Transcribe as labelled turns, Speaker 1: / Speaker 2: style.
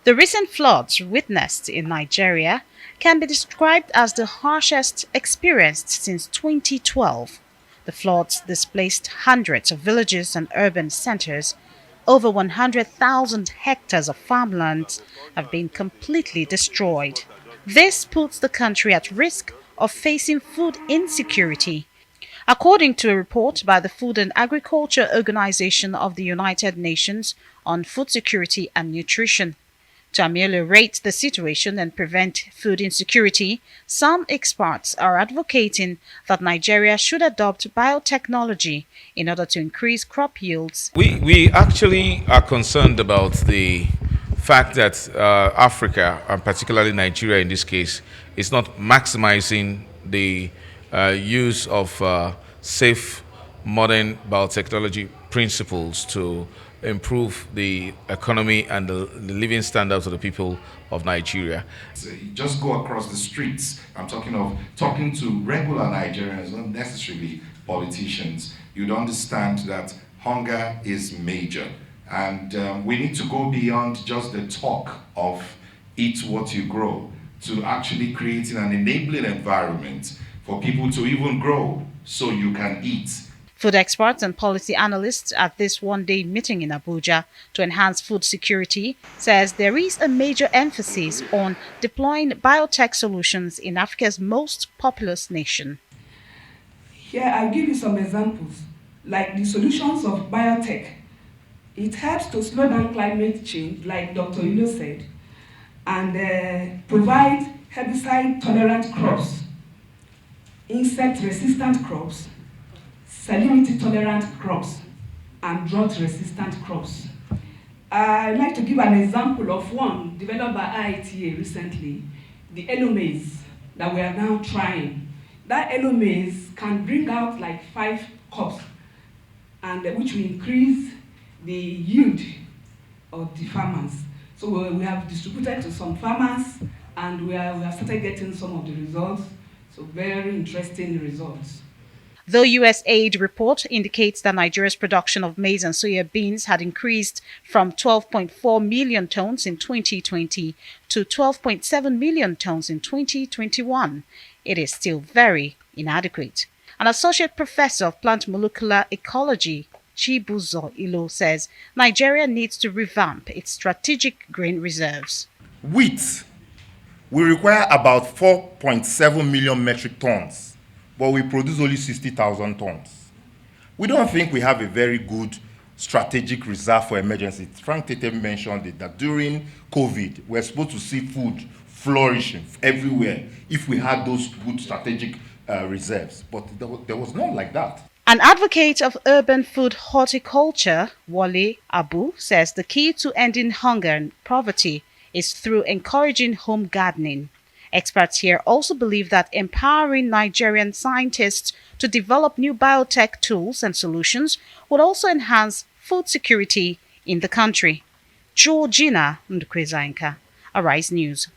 Speaker 1: The recent floods witnessed in Nigeria can be described as the harshest experienced since 2012. The floods displaced hundreds of villages and urban centers. Over 100,000 hectares of farmlands have been completely destroyed. This puts the country at risk of facing food insecurity. According to a report by the Food and Agriculture Organization of the United Nations on Food Security and Nutrition. To ameliorate the situation and prevent food insecurity, some experts are advocating that Nigeria should adopt biotechnology in order to increase crop yields.
Speaker 2: We actually are concerned about the fact that Africa, and particularly Nigeria in this case, is not maximizing the use of safe, modern biotechnology principles to improve the economy and the living standards of the people of Nigeria.
Speaker 3: So you just go across the streets. I'm talking of talking to regular Nigerians, not necessarily politicians. You'd understand that hunger is major. And we need to go beyond just the talk of eat what you grow to actually creating an enabling environment for people to even grow so you can eat.
Speaker 1: Food experts and policy analysts at this one-day meeting in Abuja to enhance food security says there is a major emphasis on deploying biotech solutions in Africa's most populous nation.
Speaker 4: Here, I'll give you some examples, like the solutions of biotech. It helps to slow down climate change, like Dr. Ilo said, and provide herbicide-tolerant crops, insect-resistant crops, salinity-tolerant crops, and drought-resistant crops. I'd like to give an example of one developed by IITA recently, the Elo maize that we are now trying. That Elo maize can bring out like 5 crops, and which will increase the yield of the farmers. So we have distributed to some farmers, and we have started getting some of the results. So very interesting results.
Speaker 1: The USAID report indicates that Nigeria's production of maize and soya beans had increased from 12.4 million tons in 2020 to 12.7 million tons in 2021. It is still very inadequate. An associate professor of plant molecular ecology, Chibuzo Ilo, says Nigeria needs to revamp its strategic grain reserves.
Speaker 5: Wheat will require about 4.7 million metric tons, but we produce only 60,000 tons. We don't think we have a very good strategic reserve for emergency. Frank Tete mentioned it, that during COVID, we're supposed to see food flourishing everywhere if we had those good strategic reserves, but there was none like that.
Speaker 1: An advocate of urban food horticulture, Wale Abu, says the key to ending hunger and poverty is through encouraging home gardening. Experts here also believe that empowering Nigerian scientists to develop new biotech tools and solutions would also enhance food security in the country. Georgina Ndukwezainka, Arise News.